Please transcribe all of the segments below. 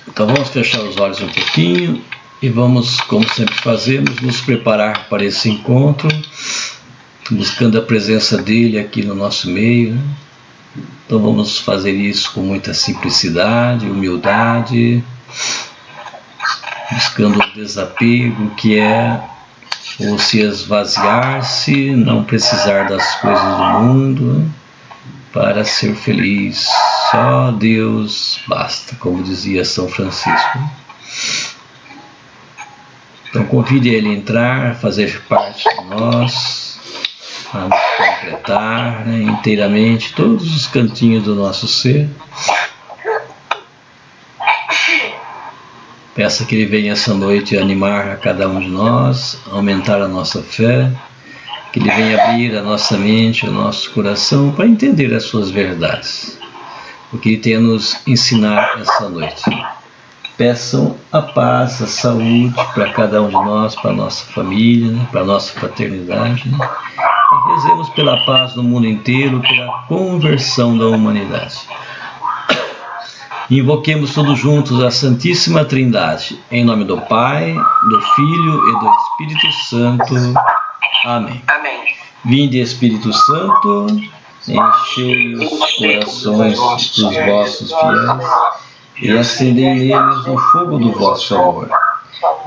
Então vamos fechar os olhos um pouquinho e vamos, como sempre fazemos, nos preparar para esse encontro, buscando a presença dele aqui no nosso meio, né? Então vamos fazer isso com muita simplicidade, humildade, buscando o desapego, que é ou se esvaziar-se, não precisar das coisas do mundo, né? Para ser feliz. Só Deus basta, como dizia São Francisco. Então convide ele a entrar, a fazer parte de nós, a nos completar, né, inteiramente todos os cantinhos do nosso ser. Peça que ele venha essa noite animar a cada um de nós, aumentar a nossa fé, que ele venha abrir a nossa mente, o nosso coração para entender as suas verdades, o que ele tem a nos ensinar essa noite. Peçam a paz, a saúde para cada um de nós, para a nossa família, né, para a nossa fraternidade, né? E rezemos pela paz no mundo inteiro, pela conversão da humanidade. Invoquemos todos juntos a Santíssima Trindade, em nome do Pai, do Filho e do Espírito Santo. Amém. Amém. Vinde, Espírito Santo, enchei os corações dos vossos fiéis e acendei neles o fogo do vosso amor.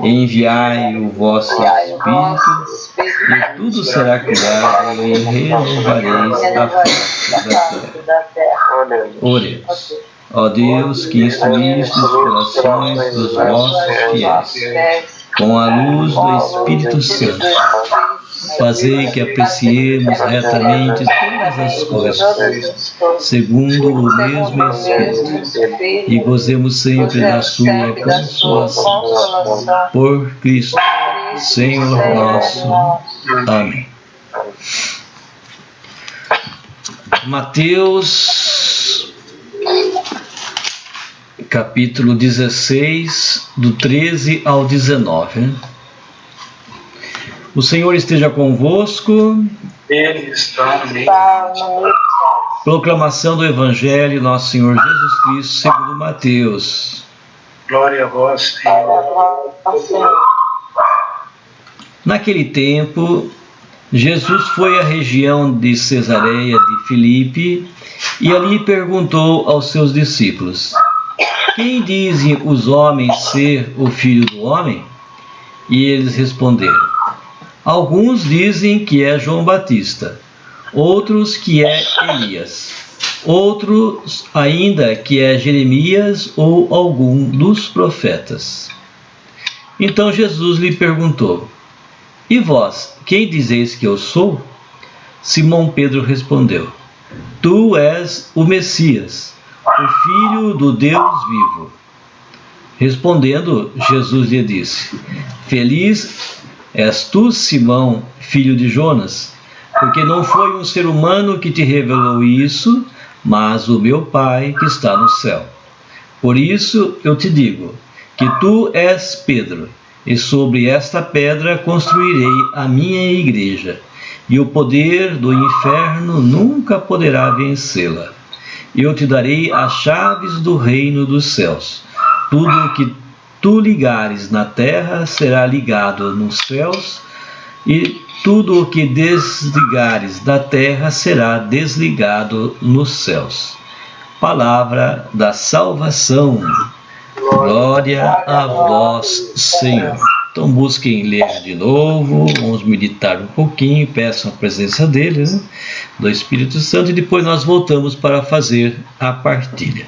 Enviai o vosso Espírito e tudo será criado e renovareis a face da terra. Oremos. Ó Deus, que instruíste os corações dos vossos fiéis com a luz do Espírito Santo, fazei que apreciemos retamente todas as coisas, segundo o mesmo Espírito, e gozemos sempre da sua consolação. Por Cristo, Senhor nosso. Amém. Mateus, capítulo 16, do 13 ao 19. O Senhor esteja convosco. Ele está no meio. Proclamação do Evangelho de Nosso Senhor Jesus Cristo segundo Mateus. Glória a vós, Senhor. Naquele tempo, Jesus foi à região de Cesareia de Filipe e ali perguntou aos seus discípulos: quem dizem os homens ser o Filho do Homem? E eles responderam: alguns dizem que é João Batista, outros que é Elias, outros ainda que é Jeremias ou algum dos profetas. Então Jesus lhe perguntou: e vós, quem dizeis que eu sou? Simão Pedro respondeu: tu és o Messias, o Filho do Deus vivo. Respondendo, Jesus lhe disse: feliz és tu, Simão, filho de Jonas, porque não foi um ser humano que te revelou isso, mas o meu Pai que está no céu. Por isso eu te digo que tu és Pedro, e sobre esta pedra construirei a minha igreja, e o poder do inferno nunca poderá vencê-la. Eu te darei as chaves do reino dos céus. Tudo o que tu ligares na terra será ligado nos céus, e tudo o que desligares da terra será desligado nos céus. Palavra da salvação. Glória a vós, Senhor. Então busquem ler de novo, vamos meditar um pouquinho, peçam a presença dele, né, do Espírito Santo, e depois nós voltamos para fazer a partilha.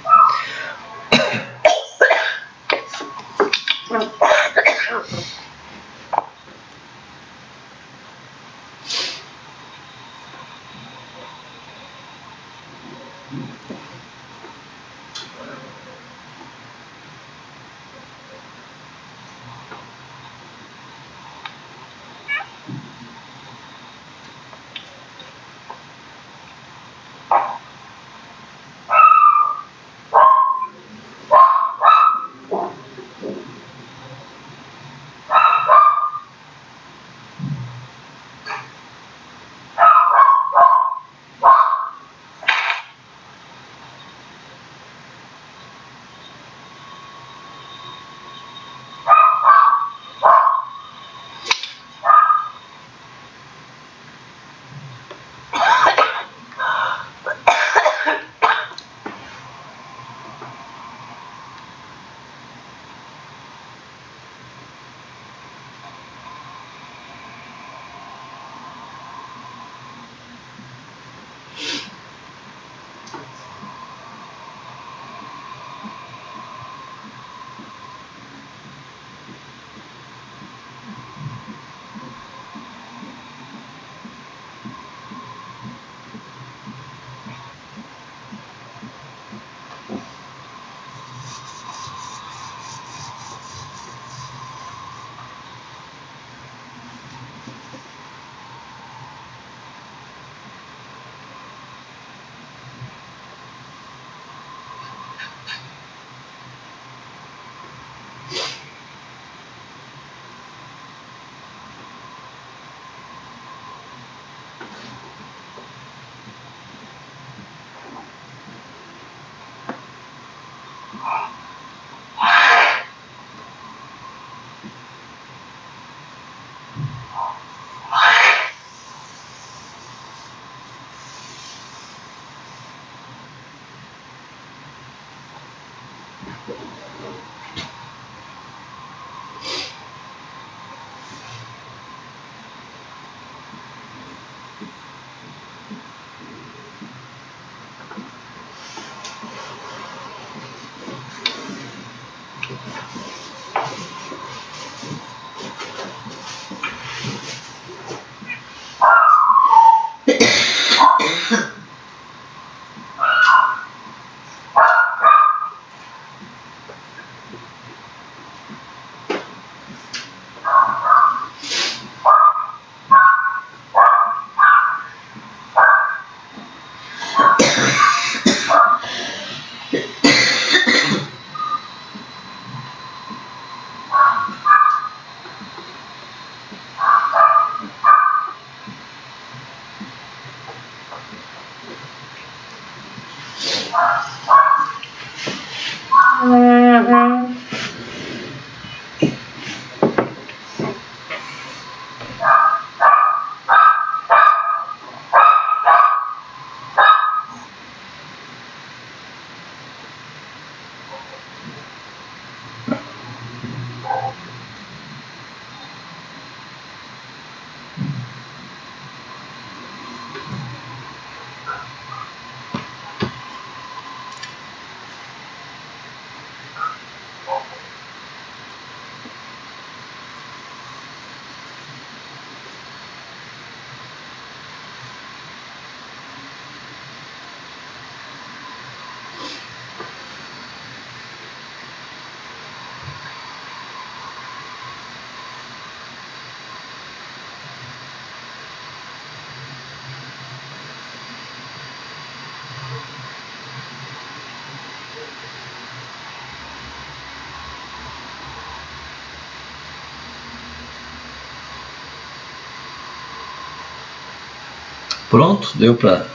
Pronto, deu para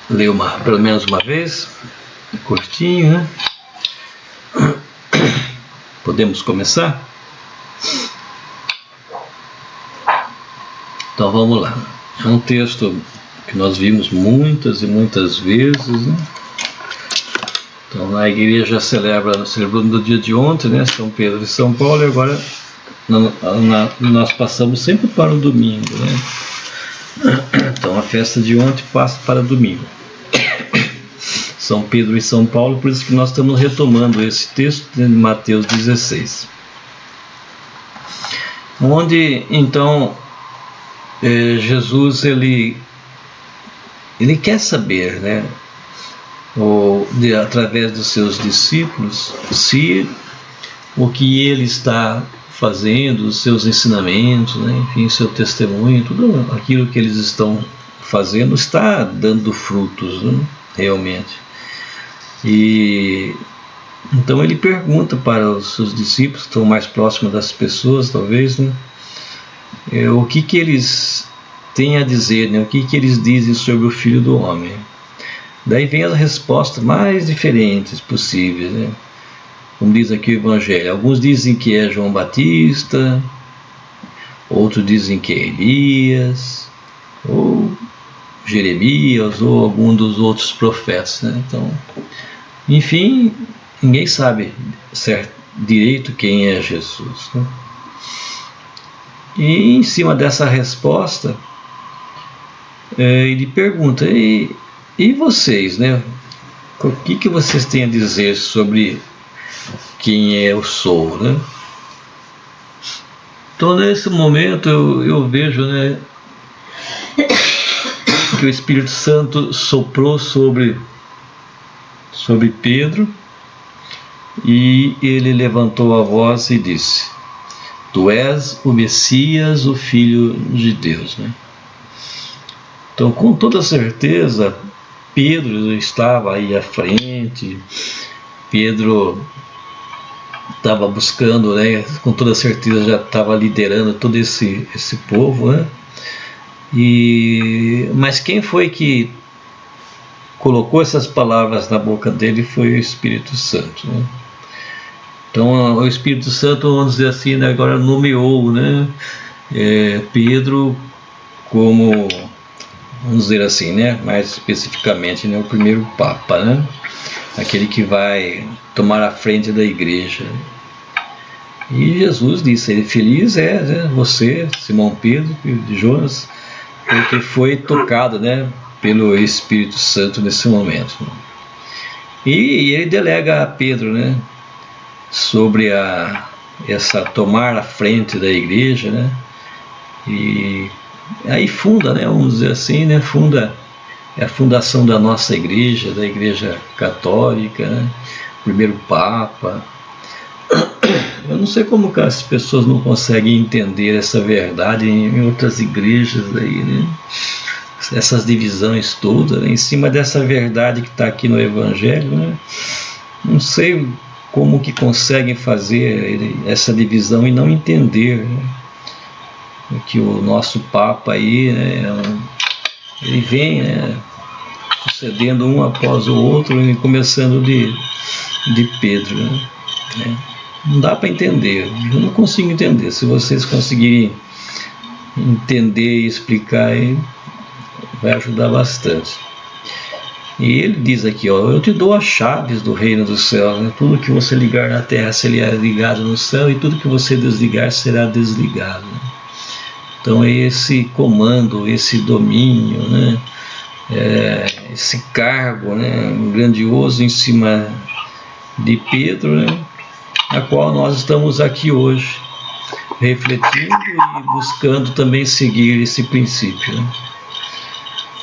ler pelo menos uma vez, curtinho, né? Podemos começar? Então vamos lá. É um texto que nós vimos muitas e muitas vezes, né? Então a igreja celebrou no dia de ontem, né? São Pedro e São Paulo, e agora nós passamos sempre para o domingo, né? Então a festa de ontem passa para domingo. São Pedro e São Paulo, por isso que nós estamos retomando esse texto de Mateus 16. Onde então Jesus ele quer saber, né, através dos seus discípulos, se o que ele está fazendo, os seus ensinamentos, né, enfim, seu testemunho, tudo aquilo que eles estão fazendo está dando frutos, né, realmente. E então ele pergunta para os seus discípulos, que estão mais próximos das pessoas, talvez, né, o que eles têm a dizer, né, o que eles dizem sobre o Filho do Homem. Daí vem as respostas mais diferentes possíveis, né? Como diz aqui o Evangelho, alguns dizem que é João Batista, outros dizem que é Elias, ou Jeremias, ou algum dos outros profetas, né? Então, enfim, ninguém sabe direito quem é Jesus, né? E em cima dessa resposta, ele pergunta, e vocês, né? O que vocês têm a dizer sobre quem eu sou, né? Então nesse momento eu vejo, né, que o Espírito Santo soprou sobre Pedro, e ele levantou a voz e disse: Tu és o Messias, o Filho de Deus, né? Então, com toda certeza, Pedro estava aí à frente, Pedro estava buscando, né, com toda certeza já estava liderando todo esse povo, né? Mas quem foi que colocou essas palavras na boca dele foi o Espírito Santo, né? Então o Espírito Santo, vamos dizer assim, né, agora nomeou, né, Pedro como, vamos dizer assim, né, mais especificamente, né, o primeiro Papa, né, aquele que vai tomar a frente da igreja. E Jesus disse: feliz é você, Simão Pedro, de Jonas, porque foi tocado, né, pelo Espírito Santo nesse momento. E ele delega a Pedro, né, sobre essa tomar a frente da igreja, né, e aí funda, né, vamos dizer assim, né, é a fundação da nossa igreja, da igreja católica, né, primeiro Papa. Eu não sei como que as pessoas não conseguem entender essa verdade em outras igrejas aí, né, essas divisões todas, né, em cima dessa verdade que está aqui no Evangelho, né, não sei como que conseguem fazer essa divisão e não entender, né, que o nosso Papa aí, né, ele vem, né, sucedendo um após o outro, e começando de Pedro, né. Não dá para entender, eu não consigo entender. Se vocês conseguirem entender e explicar, aí vai ajudar bastante. E ele diz aqui, ó: eu te dou as chaves do reino dos céus, né? Tudo que você ligar na terra será ligado no céu, e tudo que você desligar será desligado, né? Então esse comando, esse domínio, né, esse cargo, né, grandioso em cima de Pedro, né, a qual nós estamos aqui hoje refletindo e buscando também seguir esse princípio, né?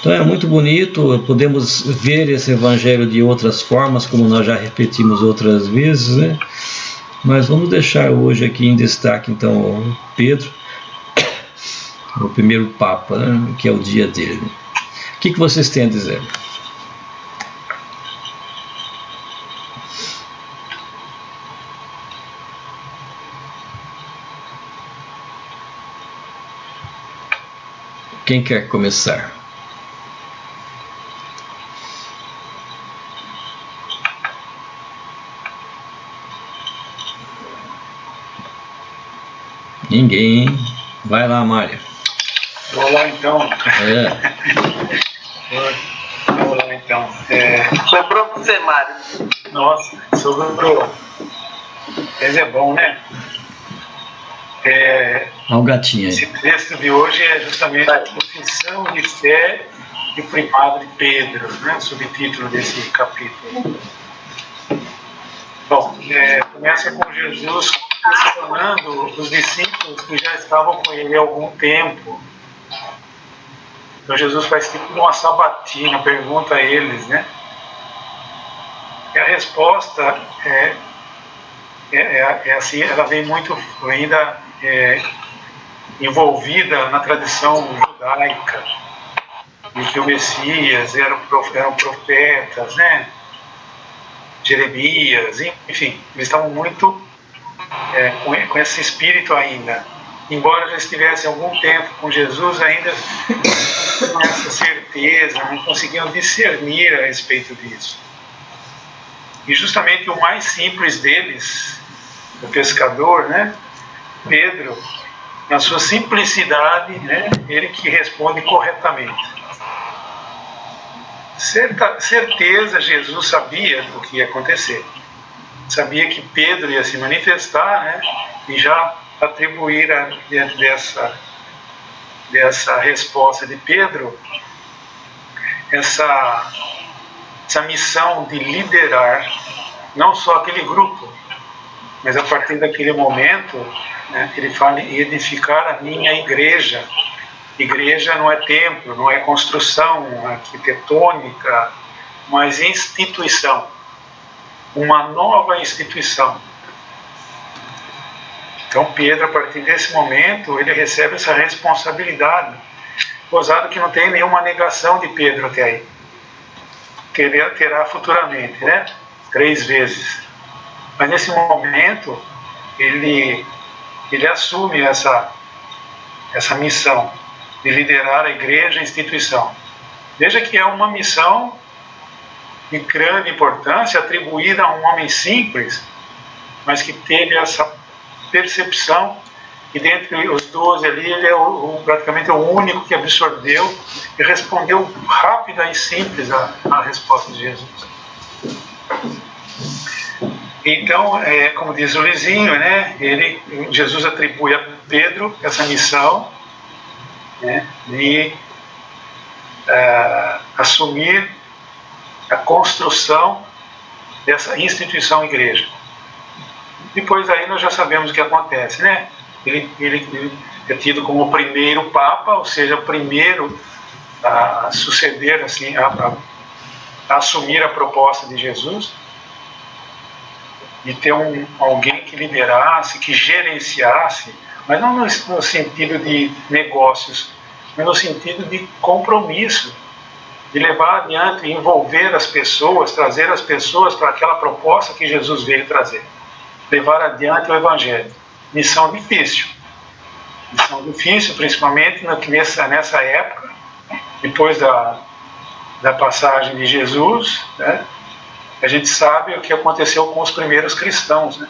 Então é muito bonito, podemos ver esse evangelho de outras formas, como nós já repetimos outras vezes, né? Mas vamos deixar hoje aqui em destaque então o Pedro, o primeiro Papa, né, que é o dia dele. O que vocês têm a dizer? Quem quer começar? Ninguém. Vai lá, Mário. Vou lá então. Vou lá então. Sobrou para você, Mário. Nossa, sobrou. Mas é bom, né? Olha o gatinho Esse aí. texto de hoje é justamente a confissão de fé de primado de Pedro, né? O subtítulo desse capítulo. Bom, começa com Jesus questionando os discípulos que já estavam com ele há algum tempo. Então Jesus faz tipo uma sabatina, pergunta a eles, né? E a resposta é assim, ela vem muito ainda envolvida na tradição judaica, de que o Messias eram profetas, né? Jeremias, enfim, eles estavam muito com esse espírito ainda. Embora já estivessem algum tempo com Jesus, ainda com essa certeza, não conseguiam discernir a respeito disso. E justamente o mais simples deles, o pescador, né, Pedro, na sua simplicidade, né, ele que responde corretamente. Certeza Jesus sabia do que ia acontecer. Sabia que Pedro ia se manifestar, né, e já atribuir diante dessa resposta de Pedro essa missão de liderar não só aquele grupo, mas a partir daquele momento, né, ele fala em edificar a minha igreja. Igreja não é templo, não é construção arquitetônica, mas instituição. Uma nova instituição. Então Pedro, a partir desse momento, ele recebe essa responsabilidade. Gozado que não tem nenhuma negação de Pedro até aí. Terá futuramente, né? 3 vezes. Mas nesse momento, ele assume essa missão de liderar a igreja e a instituição. Veja que é uma missão de grande importância, atribuída a um homem simples, mas que teve essa percepção, e dentre os 12 ali, ele é praticamente o único que absorveu e respondeu rápida e simples a resposta de Jesus. Então, como diz o Lizinho, né, Jesus atribui a Pedro essa missão, né, de assumir a construção dessa instituição igreja. Depois aí nós já sabemos o que acontece, né? Ele é tido como o primeiro Papa, ou seja, o primeiro a suceder, assim, a assumir a proposta de Jesus, de ter alguém que liderasse, que gerenciasse, mas não no sentido de negócios, mas no sentido de compromisso, de levar adiante, envolver as pessoas, trazer as pessoas para aquela proposta que Jesus veio trazer. Levar adiante o Evangelho. Missão difícil. Missão difícil, principalmente nessa época, depois da passagem de Jesus, né? A gente sabe o que aconteceu com os primeiros cristãos, né?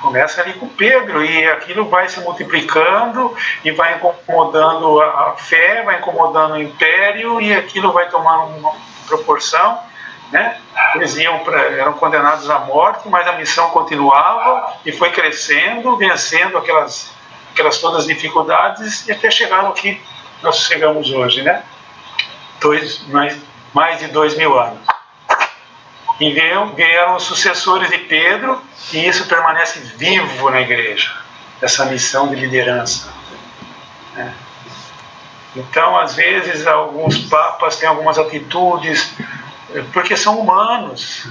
Começa ali com Pedro, e aquilo vai se multiplicando e vai incomodando a fé, vai incomodando o império, e aquilo vai tomando uma proporção, né? Eles eram condenados à morte, mas a missão continuava e foi crescendo, vencendo aquelas todas as dificuldades, e até chegar no que nós chegamos hoje, né? Mais de 2000 anos. E vieram os sucessores de Pedro, e isso permanece vivo na igreja, essa missão de liderança, né? Então, às vezes, alguns papas têm algumas atitudes, porque são humanos,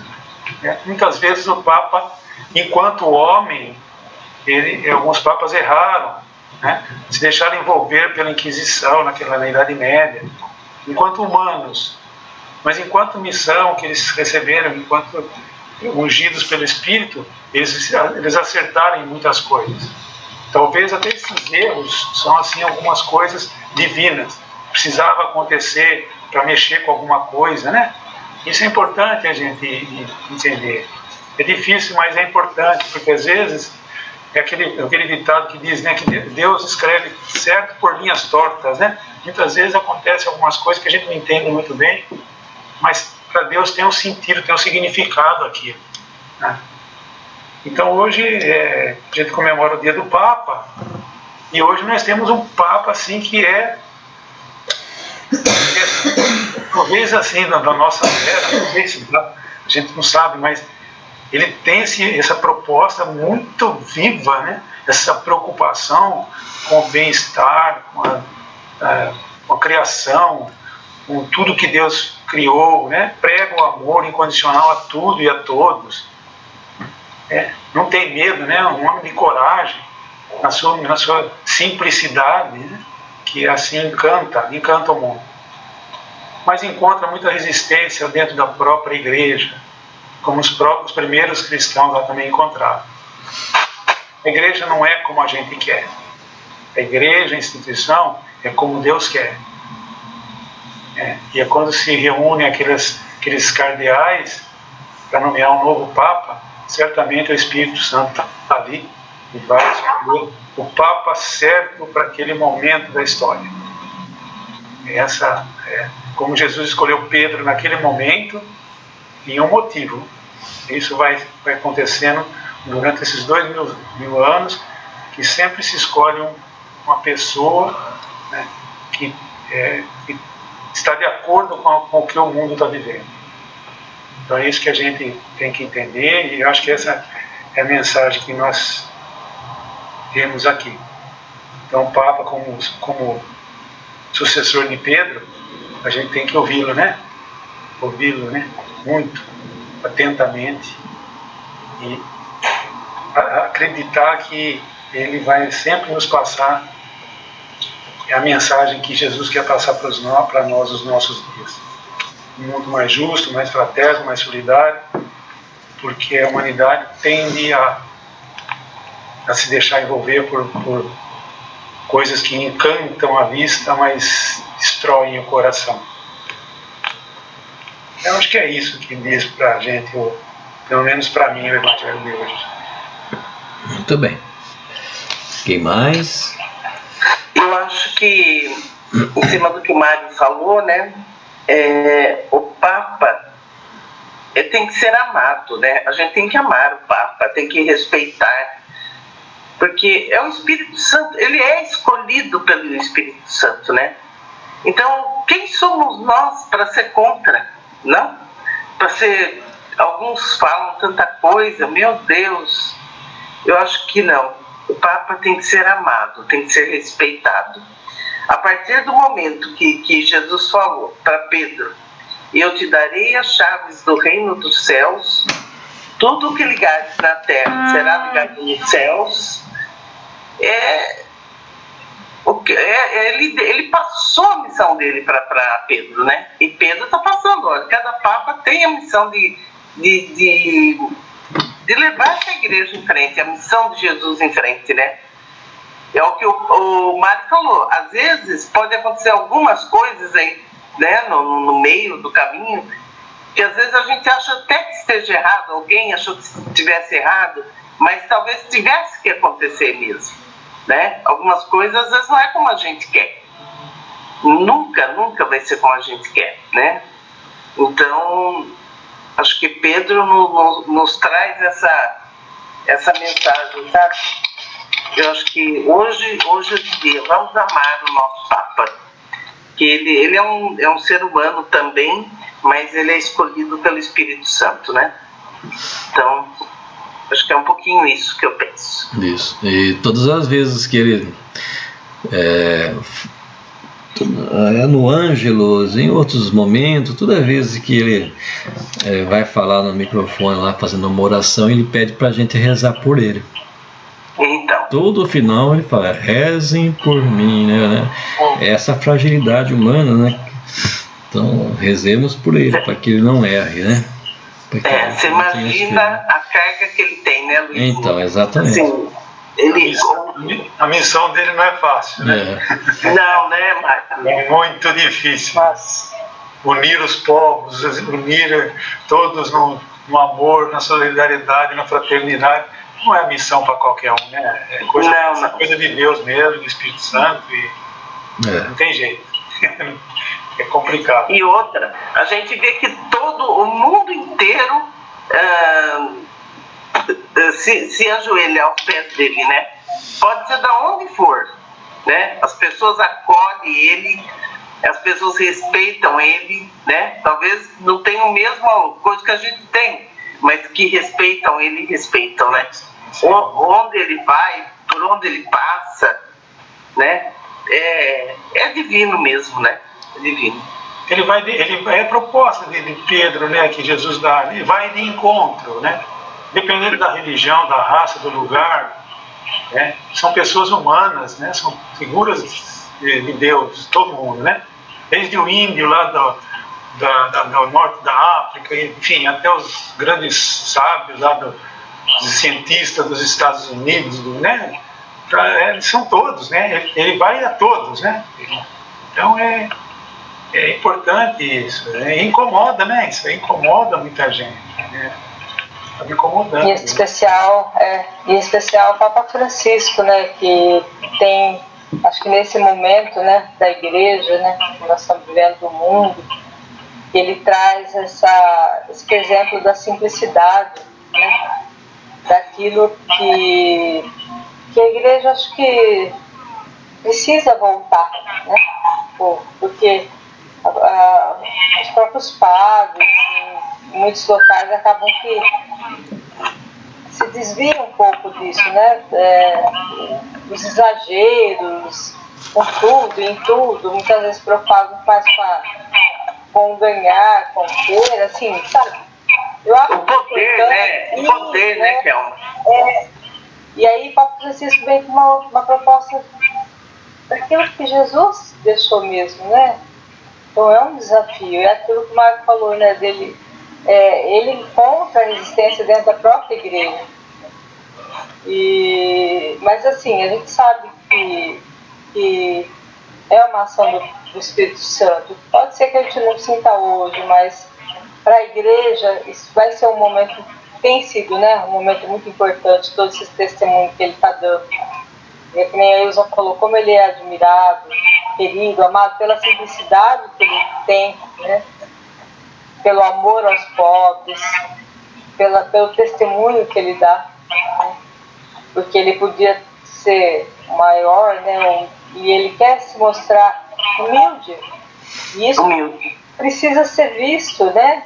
né? Muitas vezes o Papa, enquanto homem, alguns papas erraram, né? Se deixaram envolver pela Inquisição na Idade Média, enquanto humanos. Mas enquanto missão que eles receberam, enquanto ungidos pelo Espírito, eles acertaram em muitas coisas. Talvez até esses erros são assim algumas coisas divinas. Precisava acontecer para mexer com alguma coisa, né? Isso é importante a gente entender. É difícil, mas é importante, porque às vezes é aquele ditado que diz, né, que Deus escreve certo por linhas tortas, né? Muitas vezes acontecem algumas coisas que a gente não entende muito bem, mas para Deus tem um sentido, tem um significado aqui, né? Então hoje a gente comemora o dia do Papa, e hoje nós temos um Papa assim que talvez assim da nossa era, não sei se a gente não sabe, mas ele tem essa proposta muito viva, né? Essa preocupação com o bem-estar, com a criação, com tudo que Deus criou, né? Prega o amor incondicional a tudo e a todos. Não tem medo, né? Um homem de coragem, na sua simplicidade, né? Que assim encanta o mundo. Mas encontra muita resistência dentro da própria igreja, como os próprios primeiros cristãos lá também encontraram. A igreja não é como a gente quer. A igreja, a instituição, é como Deus quer. E é quando se reúnem aqueles cardeais para nomear um novo Papa, certamente o Espírito Santo está ali e vai escolher o Papa certo para aquele momento da história. Como Jesus escolheu Pedro naquele momento, tinha um motivo. Isso vai acontecendo durante esses 2000 anos, que sempre se escolhe uma pessoa, né, que está de acordo com o que o mundo está vivendo. Então é isso que a gente tem que entender, e eu acho que essa é a mensagem que nós temos aqui. Então o Papa, como sucessor de Pedro, a gente tem que ouvi-lo, né? Ouvi-lo, né? Muito atentamente, e acreditar que ele vai sempre nos passar a mensagem que Jesus quer passar para nós os nossos dias. Um mundo mais justo, mais fraterno, mais solidário, porque a humanidade tende a se deixar envolver por coisas que encantam a vista, mas destroem o coração. Eu acho que é isso que diz para a gente, pelo menos para mim, o Evangelho de hoje. Muito bem. Quem mais? Eu acho que, em cima do que o Mário falou, né, o Papa tem que ser amado, né? A gente tem que amar o Papa, tem que respeitar, porque é o Espírito Santo, ele é escolhido pelo Espírito Santo, né? Então, quem somos nós para ser contra? Não? Para ser... Alguns falam tanta coisa, meu Deus, eu acho que não. O Papa tem que ser amado, tem que ser respeitado. A partir do momento que Jesus falou para Pedro, eu te darei as chaves do reino dos céus, tudo o que ligares na terra será ligado nos céus, ele passou a missão dele para Pedro, né? E Pedro está passando, olha, cada Papa tem a missão de levar essa igreja em frente, a missão de Jesus em frente, né? É o que o Mário falou, às vezes pode acontecer algumas coisas aí, né, no meio do caminho, que às vezes a gente acha até que esteja errado, alguém achou que estivesse errado, mas talvez tivesse que acontecer mesmo, né? Algumas coisas às vezes não é como a gente quer, nunca vai ser como a gente quer, né? Então acho que Pedro nos traz essa mensagem, sabe? Eu acho que hoje eu diria, vamos amar o nosso Papa, que ele é um ser humano também, mas ele é escolhido pelo Espírito Santo, né? Então, acho que é um pouquinho isso que eu penso. Isso, e todas as vezes que ele no Ângelos, em outros momentos, toda vez que ele vai falar no microfone lá, fazendo uma oração, ele pede pra gente rezar por ele. Então. Todo final ele fala, rezem por mim, né? Essa fragilidade humana, né? Então, rezemos por ele, para que ele não erre, né? Você imagina a carga que ele tem, né, Luiz? Então, exatamente. Assim, A missão dele não é fácil, né? Não, né, Marcos? É muito difícil. Unir os povos, unir todos no amor, na solidariedade, na fraternidade, não é missão para qualquer um, né? É coisa de Deus mesmo, do Espírito Santo, e não tem jeito. É complicado. E outra, a gente vê que todo o mundo inteiro se ajoelha aos pés dele, né? Pode ser da onde for, né? As pessoas acolhem ele, as pessoas respeitam ele, né? Talvez não tenham a mesma coisa que a gente tem, mas que respeitam ele, respeitam, né? Onde ele vai, por onde ele passa, né? É divino mesmo, né? É divino. É a proposta de Pedro, né? Que Jesus dá, ele vai de encontro, né? Dependendo da religião, da raça, do lugar, né? São pessoas humanas, né? São figuras de Deus, todo mundo, né? Desde o índio lá do norte da África, enfim, até os grandes sábios lá dos cientistas dos Estados Unidos, né? São todos, né? Ele vai a todos, né? Então é importante isso, né? Incomoda, né? Isso incomoda muita gente, né? Está me incomodando. Em especial o Papa Francisco, né? Que tem, acho que nesse momento, né, da igreja, né, que nós estamos vivendo do mundo, ele traz esse exemplo da simplicidade, né, daquilo que a igreja, acho que precisa voltar, né, porque os próprios padres, em muitos locais, acabam que se desviam um pouco disso, né, os exageros, em tudo, muitas vezes preocupados mais com ganhar, com ter, assim, sabe? Eu acho o poder, né? O poder, né, Kelma? E aí, o Papa Francisco vem com uma proposta daquilo que Jesus deixou mesmo, né? Então é um desafio, é aquilo que o Marco falou, né, dele, ele encontra a resistência dentro da própria igreja. Mas assim, a gente sabe que é uma ação do Espírito Santo. Pode ser que a gente não sinta hoje, mas para a igreja isso vai ser um momento, tem sido, né, um momento muito importante, todos esses testemunhos que ele está dando. E que nem a Ilza falou, como ele é admirado, querido, amado, pela simplicidade que ele tem, né, pelo amor aos pobres, pelo testemunho que ele dá, né, porque ele podia ser maior, né, e ele quer se mostrar humilde, e isso precisa ser visto, né,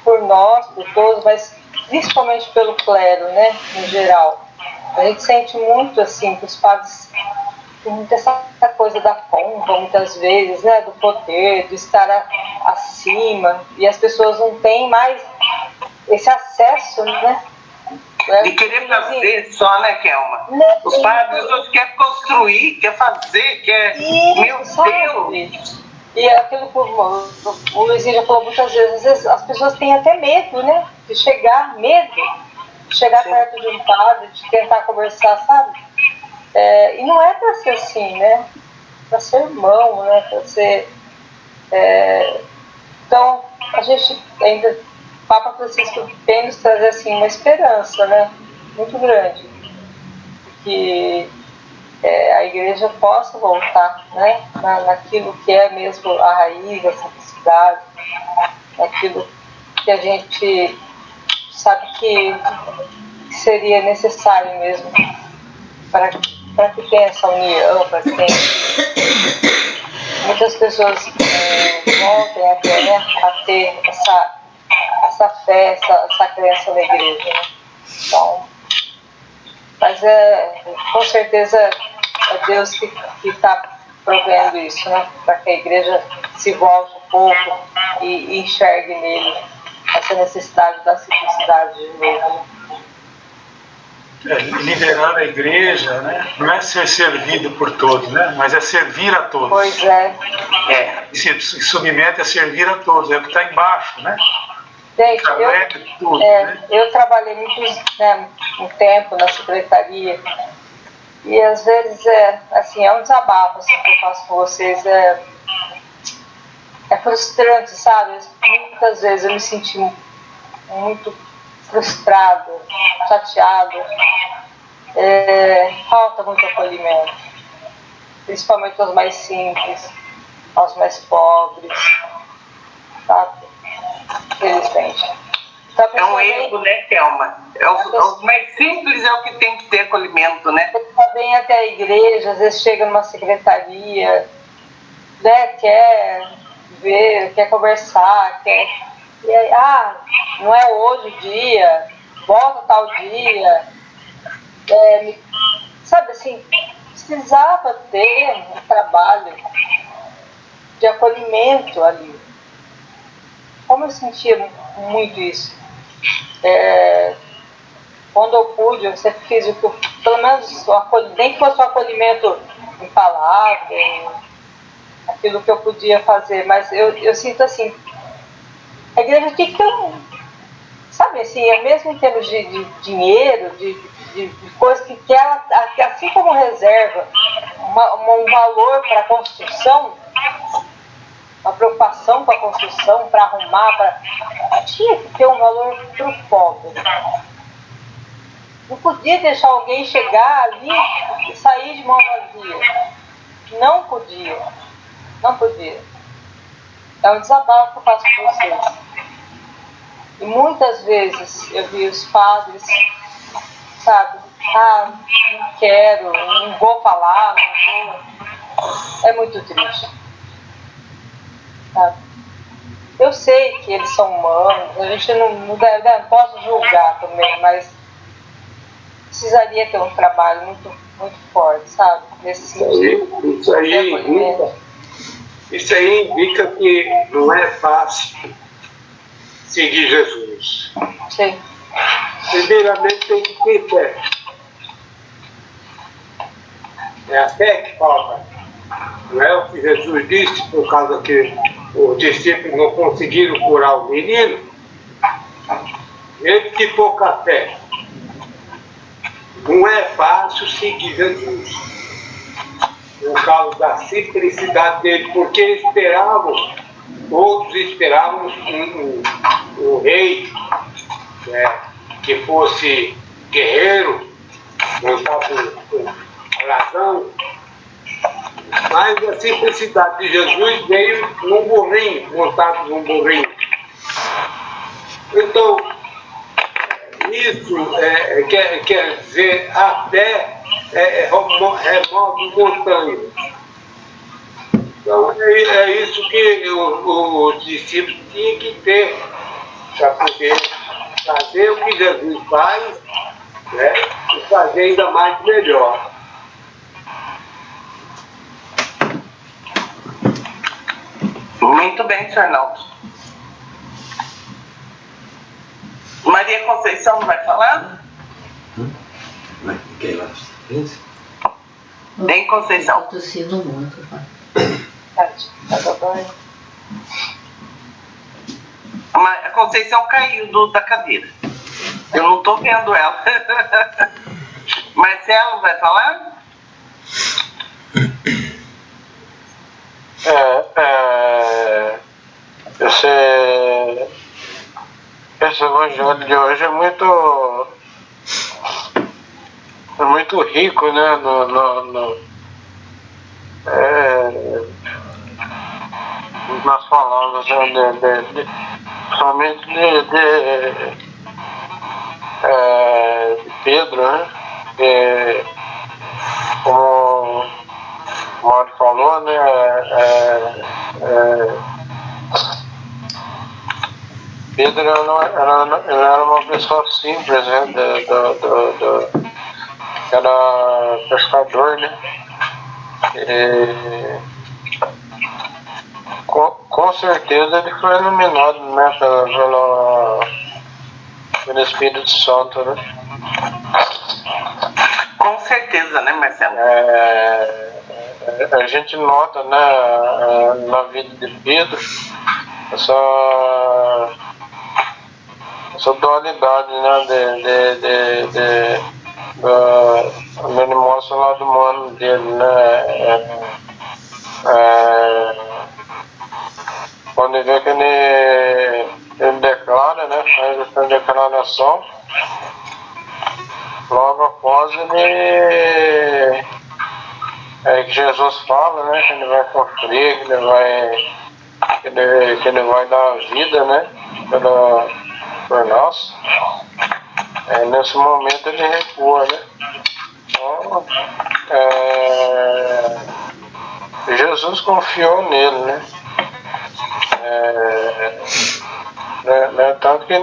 por nós, por todos, mas principalmente pelo clero, né, em geral. A gente sente muito assim que os padres têm muito essa coisa da pompa, muitas vezes, né, do poder, do estar acima, e as pessoas não têm mais esse acesso, né? De querer fazer só, né, Kelma? Os padres hoje querem construir, quer fazer, quer... Meu Deus! E aquilo que o Luizinho já falou muitas vezes, às vezes as pessoas têm até medo, né? De chegar perto de um padre, de tentar conversar, sabe? E não é para ser assim, né? Para ser irmão, né? Para ser... Então, a gente ainda... O Papa Francisco vem nos trazer assim, uma esperança, né? Muito grande. Que a igreja possa voltar, né? Naquilo que é mesmo a raiz, a simplicidade, naquilo que a gente sabe que seria necessário mesmo para que tenha essa união, para que muitas pessoas voltem a ter essa fé, essa crença na igreja, né? Então, mas com certeza é Deus que está provendo isso, né? Para que a igreja se volte um pouco e enxergue nele essa necessidade da simplicidade de novo. Liderar a igreja, né? Não é ser servido por todos, né? Mas é servir a todos. Pois é. Se submete a servir a todos, é o que está embaixo, né? Gente, tudo, né? Eu trabalhei um tempo na secretaria E às vezes é um desabafo assim, que eu faço com vocês, é frustrante, sabe? Muitas vezes eu me senti muito frustrada, chateada, falta muito acolhimento, principalmente aos mais simples, aos mais pobres, sabe? Infelizmente. Então, é um erro, né, Thelma? Os mais simples é o que tem que ter acolhimento, né? A pessoa vem até a igreja, às vezes chega numa secretaria, né, quer ver, quer conversar, quer... E aí, não é hoje o dia, volta tal dia. Sabe assim, precisava ter um trabalho de acolhimento ali. Como eu sentia muito isso. Quando eu pude, eu sempre fiz o que pelo menos, nem que fosse um acolhimento em palavra, aquilo que eu podia fazer, mas eu sinto assim, a igreja tinha que ter sabe assim, mesmo em termos de dinheiro, de coisas que ela, assim como reserva um valor para a construção, uma preocupação com a construção, para arrumar, tinha que ter um valor para o pobre. Não podia deixar alguém chegar ali e sair de mão vazia. Não podia. Não podia. É um desabafo que eu faço com vocês. E muitas vezes eu vi os padres, sabe? Não quero, não vou falar, não vou. É muito triste. Sabe? Eu sei que eles são humanos, a gente não posso julgar também, mas precisaria ter um trabalho muito, muito forte, sabe? Nesse sentido. Isso aí indica que não é fácil seguir Jesus. Sim. Primeiramente tem que ter fé. É a fé que falta. Não é o que Jesus disse, por causa que os discípulos não conseguiram curar o menino. Mesmo que pouca fé. Não é fácil seguir Jesus. Por causa da simplicidade dele, porque outros esperavam um rei, né, que fosse guerreiro, montado com razão. Mas a simplicidade de Jesus veio num burrinho, montado num burrinho. Então, isso quer dizer, a fé remove montanhas. Então, é isso que os discípulos tinham que ter para poder fazer o que Jesus faz, né, e fazer ainda mais melhor. Muito bem, Sr. Arnaldo. Maria Conceição vai falar? Bem, Conceição. Estou tossindo muito. A Conceição caiu da cadeira. Eu não estou vendo ela. Marcelo vai falar? Esse evangelho de hoje é muito rico, né? Nas palavras, somente de Pedro, né? Como o Mário falou, né? Pedro era uma pessoa simples, né? Era pescador, né? Com certeza ele foi iluminado, né? Pelo Espírito Santo, né? Com certeza, né, Marcelo? A gente nota, né, na vida de Pedro essa dualidade, né, ele mostra o lado humano dele, né? Quando ele vê que ele declara, né? Faz essa declaração, logo após ele que Jesus fala, né? Que ele vai sofrer, que ele vai dar a vida, né? Por nós. Nesse momento ele recua, né? Então, Jesus confiou nele, né? Tanto que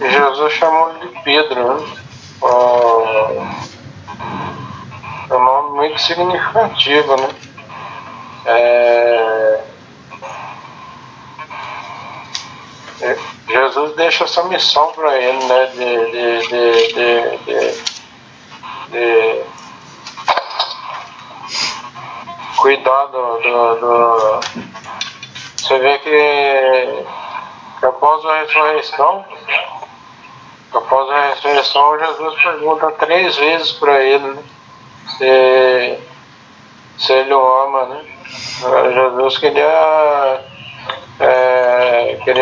Jesus chamou ele de Pedro, né? É um nome muito significativo, né? Jesus deixa essa missão para ele, né? De cuidar do. Você vê que após a ressurreição, Jesus pergunta 3 vezes para ele, né? Se ele o ama, né? Jesus queria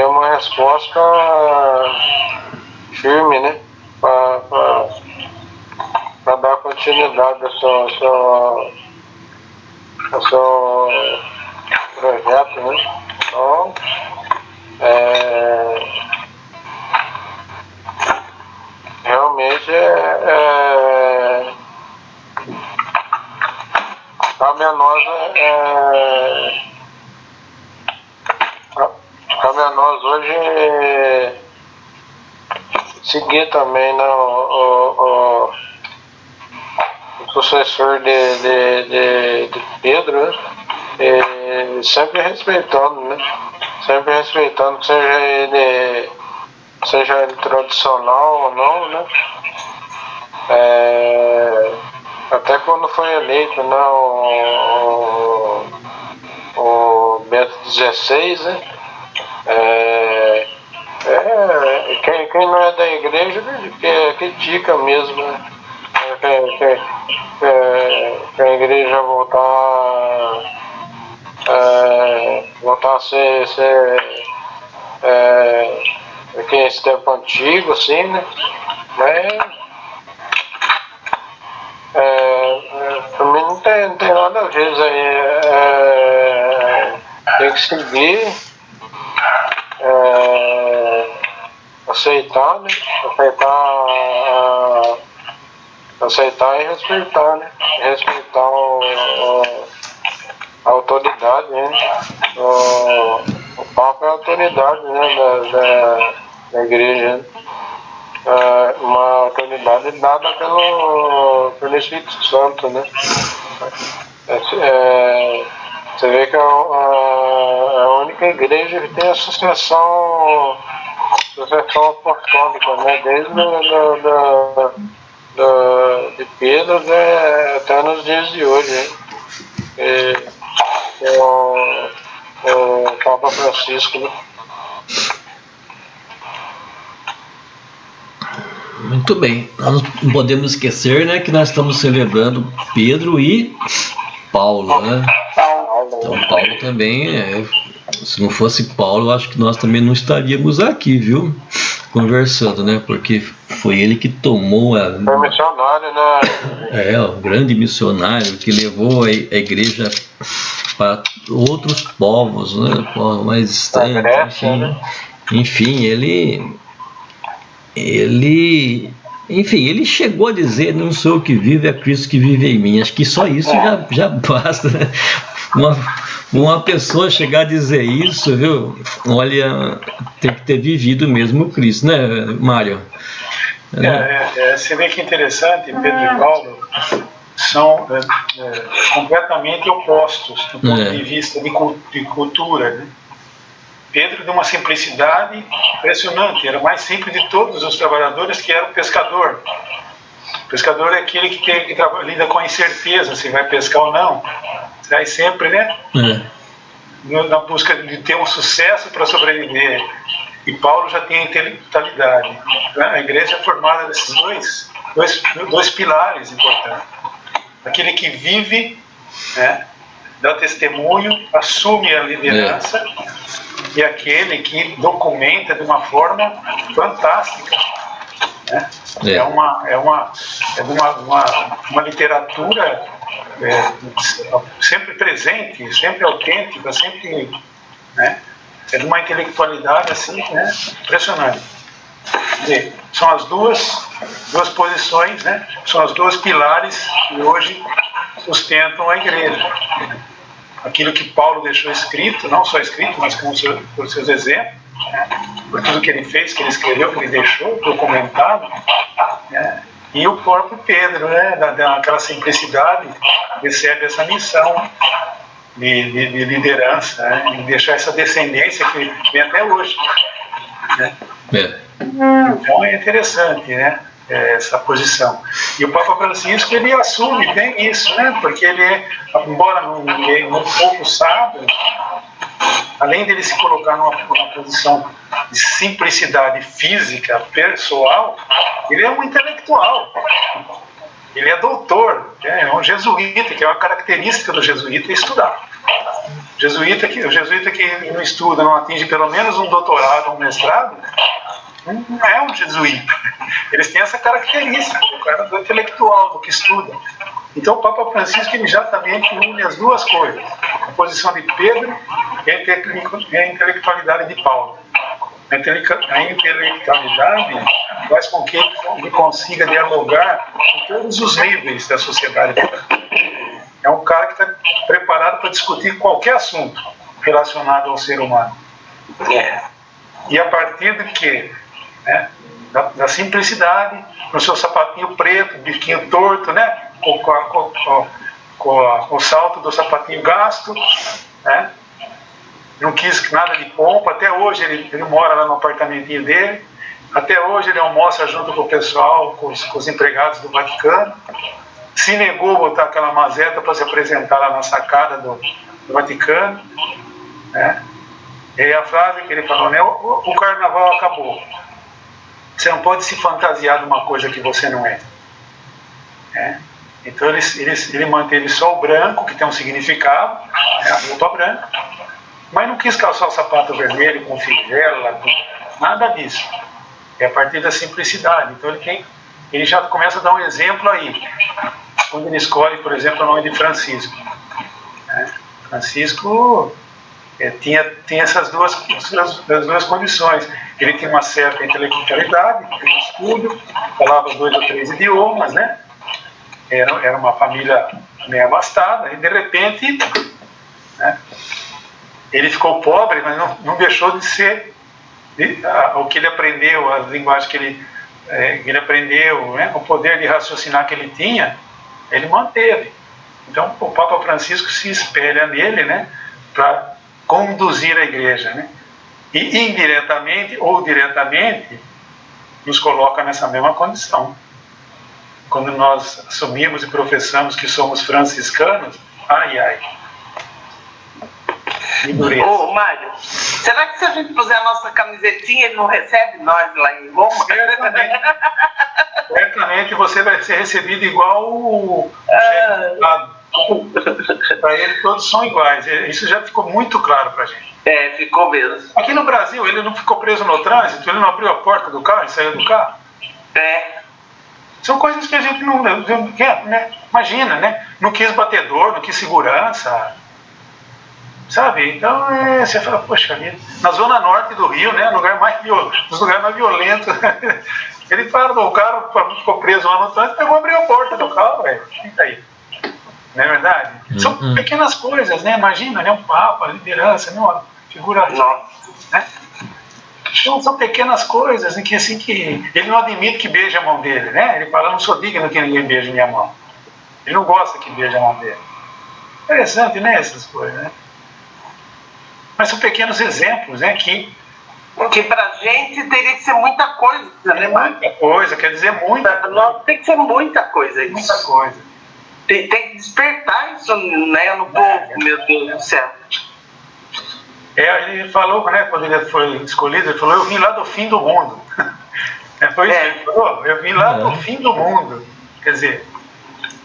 uma resposta firme, né? Para dar continuidade ao seu projeto, né? Então, realmente cabe a nós hoje seguir também, né, o sucessor de Pedro, né? Sempre respeitando, né? Sempre respeitando, que seja ele tradicional ou não, né? Até quando foi eleito, né, o Bento XVI, né? Quem não é da igreja critica mesmo, né? Que a igreja voltar a ser esse tempo antigo, assim, né? Mas pra mim não tem nada a ver isso aí. Tem que seguir, aceitar, né? Aceitar e respeitar, né? Respeitar a autoridade, né? O Papa é a autoridade, né? Da igreja, né? Uma autoridade dada pelo Espírito Santo, né? Você vê que é a única igreja que tem a sucessão apostólica, né? Desde de Pedro, né? Até nos dias de hoje, né? O Papa Francisco, né? Muito bem, nós não podemos esquecer, né, que nós estamos celebrando Pedro e Paulo, né? Então Paulo também, se não fosse Paulo, eu acho que nós também não estaríamos aqui, viu? Conversando, né? Porque foi ele que tomou Foi missionário, né? um grande missionário que levou a igreja para outros povos, né? Mais distantes, enfim, ele chegou a dizer: não sou eu que vivo, é Cristo que vive em mim. Acho que só isso já basta, né? Uma pessoa chegar a dizer isso, viu? Olha, tem que ter vivido mesmo o Cristo, né, Mário? Você vê que interessante, Pedro e Paulo são completamente opostos do ponto de vista de cultura, né? Pedro, de uma simplicidade impressionante, era o mais simples de todos os trabalhadores, que era o pescador. O pescador é aquele que lida com a incerteza, se vai pescar ou não. Sai sempre, né? Na busca de ter um sucesso para sobreviver. e Paulo já tem a intelectualidade. A igreja é formada desses dois pilares importantes. Aquele que vive, né, dá testemunho, assume a liderança, e aquele que documenta de uma forma fantástica. Né? É uma literatura sempre presente, sempre autêntica, sempre, né? É de uma intelectualidade assim, né? Impressionante. E são as duas posições, né? São os dois pilares que hoje sustentam a igreja. Aquilo que Paulo deixou escrito, não só escrito, mas por seus exemplos, né? Por tudo que ele fez, que ele escreveu, que ele deixou documentado, né? E o próprio Pedro, né? Daquela simplicidade, recebe essa missão de liderança, né? E deixar essa descendência que vem até hoje, né? Então é interessante, né? Essa posição. E o Papa Francisco, ele assume bem isso, né? Porque ele, embora não pouco sábio, além dele se colocar numa posição de simplicidade física, pessoal, ele é um intelectual. Ele é doutor, é um jesuíta, que é uma característica do jesuíta, é estudar. O jesuíta que não estuda, não atinge pelo menos um doutorado, um mestrado, não é um jesuíta. Eles têm essa característica, o cara do intelectual, do que estuda. Então o Papa Francisco, ele já também une as duas coisas, a posição de Pedro e a intelectualidade de Paulo. A intelectualidade faz com que ele consiga dialogar com todos os níveis da sociedade. É um cara que está preparado para discutir qualquer assunto relacionado ao ser humano. E a partir de quê? Né? Da simplicidade, no seu sapatinho preto, biquinho torto, né? Com o salto do sapatinho gasto, né? Não quis nada de pompa. Até hoje ele mora lá no apartamentinho dele, até hoje ele almoça junto com o pessoal, com os empregados do Vaticano. Se negou a botar aquela mazeta para se apresentar lá na sacada do Vaticano, né? E a frase que ele falou, né? O carnaval acabou. Você não pode se fantasiar de uma coisa que você não é. Então ele manteve só o branco, que tem um significado, né? A roupa branca, mas não quis calçar o sapato vermelho com fivela, com nada disso. É a partir da simplicidade. Então ele já começa a dar um exemplo aí, quando ele escolhe, por exemplo, o nome de Francisco. Francisco tinha essas duas condições. Ele tinha uma certa intelectualidade, tinha estudo, falava 2 ou 3 idiomas, né? Era uma família meio abastada, e de repente, né, ele ficou pobre, mas não deixou de ser o que ele aprendeu, as linguagens que ele aprendeu, né, o poder de raciocinar que ele tinha, ele manteve. Então o Papa Francisco se espelha nele, né, para conduzir a igreja, né, e indiretamente ou diretamente nos coloca nessa mesma condição. Quando nós assumimos e professamos que somos franciscanos, ai. Ô Mário, será que se a gente puser a nossa camisetinha, ele não recebe nós lá em Roma? Certamente você vai ser recebido igual o para ele todos são iguais. Isso já ficou muito claro para a gente. Ficou mesmo. Aqui no Brasil ele não ficou preso no trânsito, ele não abriu a porta do carro e saiu do carro. São coisas que a gente não quer, né? Imagina, né? Não quis batedor, não quis segurança, sabe? Então você fala, poxa vida, na zona norte do Rio, né? Nos lugares mais violentos, ele parou, o cara ficou preso lá no trânsito, pegou e abriu a porta do carro, velho. Fica aí. Não é verdade? São pequenas coisas, né? Imagina, né? Um papa, liderança, né? Uma figura, né? Então são pequenas coisas em que assim que ele não admite que beije a mão dele, né? Ele fala, eu não sou digno que ninguém beije minha mão. Ele não gosta que beije a mão dele. Interessante, né? Essas coisas, né? Mas são pequenos exemplos, né? Que pra gente teria que ser muita coisa, né? Muita coisa, quer dizer muita coisa. Tem que ser muita coisa isso. Muita coisa. Tem que despertar isso, né, no povo, meu Deus do céu. Ele falou, né, quando ele foi escolhido, ele falou, eu vim lá do fim do mundo. Foi isso que ele falou, eu vim lá do fim do mundo. Quer dizer,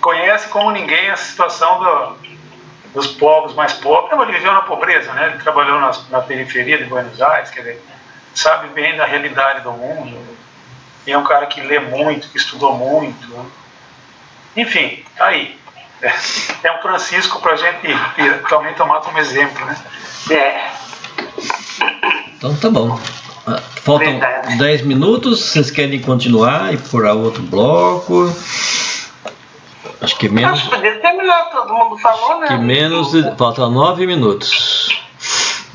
conhece como ninguém a situação dos povos mais pobres. Ele viveu na pobreza, né? Ele trabalhou na periferia de Buenos Aires, quer dizer, sabe bem da realidade do mundo. E é um cara que lê muito, que estudou muito. Enfim, tá aí. É um Francisco para a gente também tomar como exemplo, né? Então tá bom. Faltam 10 minutos. Vocês querem continuar e por outro bloco? Acho que menos. Acho que podia terminar, todo mundo falou, né? Que menos. Faltam 9 minutos.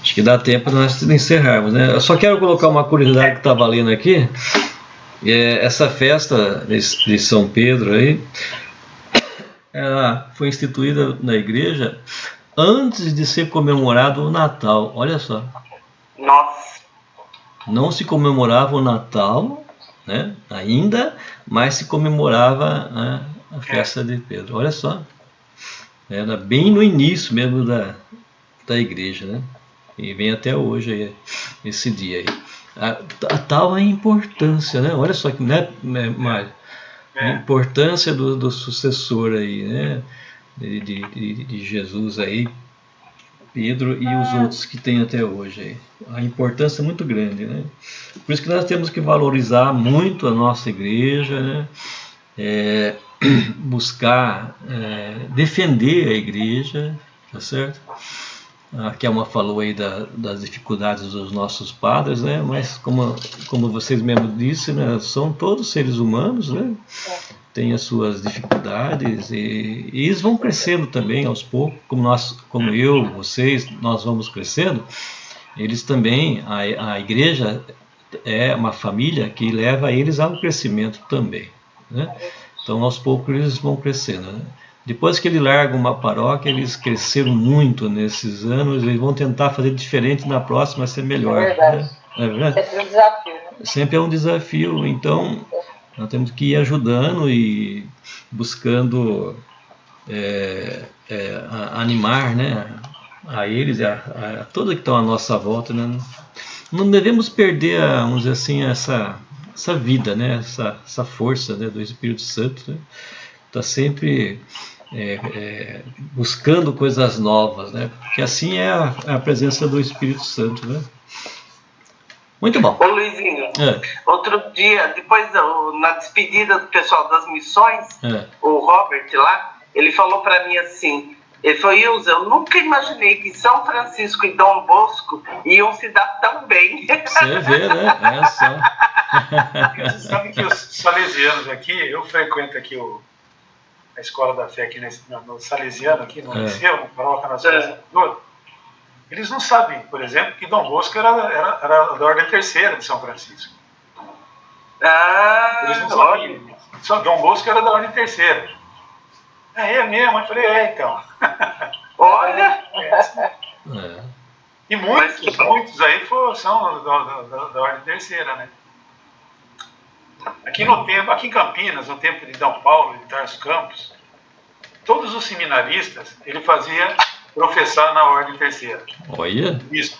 Acho que dá tempo de nós encerrarmos, né? Eu só quero colocar uma curiosidade que estava lendo aqui. Essa festa de São Pedro aí, ela foi instituída na igreja antes de ser comemorado o Natal. Olha só. Nossa. Não se comemorava o Natal, né, ainda, mas se comemorava a festa de Pedro. Olha só. Era bem no início mesmo da igreja, né? E vem até hoje aí, esse dia aí. A tal importância, né? Olha só que, né, Mário? A importância do sucessor aí, né? De Jesus aí, Pedro e os outros que tem até hoje aí. A importância é muito grande, né? Por isso que nós temos que valorizar muito a nossa igreja, né? Buscar defender a igreja, tá certo? A Kelma falou aí das dificuldades dos nossos padres, né? Mas como vocês mesmos disseram, né? São todos seres humanos, né? Tem as suas dificuldades e eles vão crescendo também aos poucos, como eu, vocês, nós vamos crescendo. Eles também, a igreja é uma família que leva eles ao crescimento também, né? Então aos poucos eles vão crescendo, né? Depois que ele larga uma paróquia, eles cresceram muito nesses anos, eles vão tentar fazer diferente na próxima, ser melhor. É verdade. Né? É verdade? Sempre é um desafio, né? Sempre é um desafio, então nós temos que ir ajudando e buscando animar, né, a eles, a todos que estão à nossa volta, né? Não devemos perder, vamos dizer assim, essa vida, né, essa força, né, do Espírito Santo, né? Está sempre buscando coisas novas, né? Porque assim é a presença do Espírito Santo, né? Muito bom. Ô Luizinho, outro dia, depois na despedida do pessoal das missões, o Robert lá, ele falou para mim assim, ele falou, Ilza, eu nunca imaginei que São Francisco e Dom Bosco iam se dar tão bem. Você vê, né? É só. Você sabe que os salesianos aqui, eu frequento aqui a Escola da Fé aqui no Salesiano, aqui no Liceu, no Paróquia Nacional toda. Eles não sabem, por exemplo, que Dom Bosco era da Ordem Terceira de São Francisco. Eles não sabiam. Só Dom Bosco era da Ordem Terceira. É mesmo? Eu falei, então. Olha! E muitos aí são da Ordem Terceira, né? Aqui em Campinas, no tempo de D. Paulo, de Tarso Campos, todos os seminaristas, ele fazia professar na Ordem Terceira. Olha! Isso.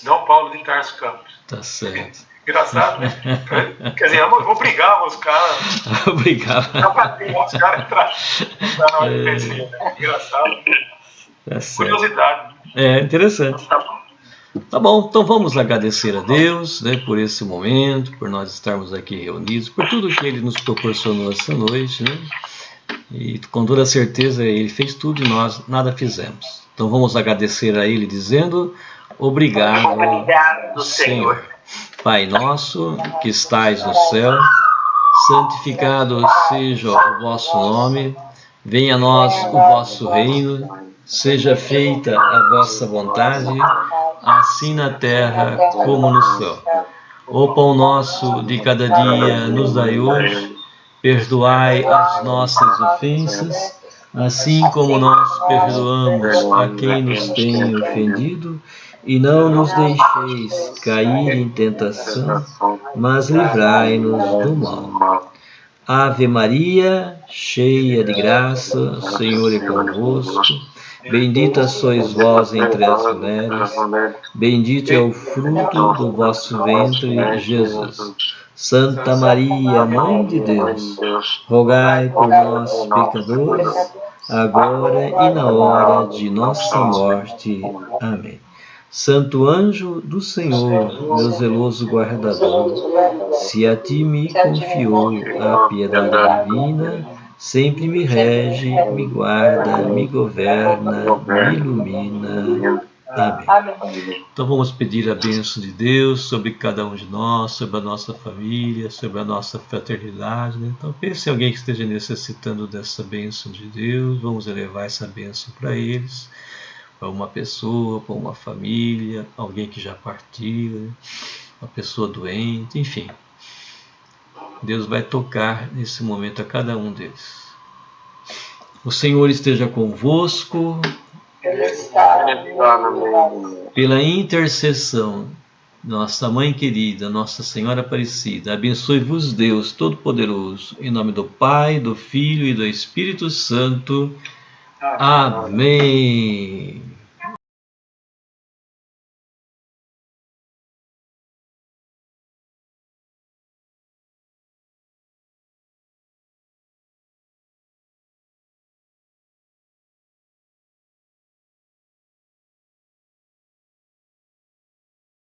D. Paulo de Tarso Campos. Tá certo. Engraçado, né? Quer dizer, obrigava os caras. Obrigava. Os caras a entrar na Ordem Terceira. Né? Engraçado. Tá certo. Curiosidade. Interessante. Tá bom, então vamos agradecer a Deus, né, por esse momento, por nós estarmos aqui reunidos, por tudo que Ele nos proporcionou essa noite, né? E com toda certeza Ele fez tudo e nós nada fizemos. Então vamos agradecer a Ele dizendo: obrigado, Senhor. Pai nosso que estais no céu, santificado seja o vosso nome, venha a nós o vosso reino, seja feita a vossa vontade, assim na terra como no céu. O pão nosso de cada dia nos dai hoje, perdoai as nossas ofensas, assim como nós perdoamos a quem nos tem ofendido, e não nos deixeis cair em tentação, mas livrai-nos do mal. Ave Maria, cheia de graça, o Senhor é convosco. Bendita sois vós entre as mulheres, bendito é o fruto do vosso ventre, Jesus. Santa Maria, Mãe de Deus, rogai por nós, pecadores, agora e na hora de nossa morte. Amém. Santo anjo do Senhor, meu zeloso guardador, se a ti me confiou a piedade divina, sempre me rege, me guarda, me governa, me ilumina. Amém. Então vamos pedir a bênção de Deus sobre cada um de nós, sobre a nossa família, sobre a nossa fraternidade, né? Então pense em alguém que esteja necessitando dessa bênção de Deus, vamos elevar essa bênção para eles, para uma pessoa, para uma família, alguém que já partiu, né? Uma pessoa doente, enfim. Deus vai tocar nesse momento a cada um deles. O Senhor esteja convosco. Pela intercessão de nossa Mãe querida, Nossa Senhora Aparecida, abençoe-vos Deus Todo-Poderoso, em nome do Pai, do Filho e do Espírito Santo. Amém.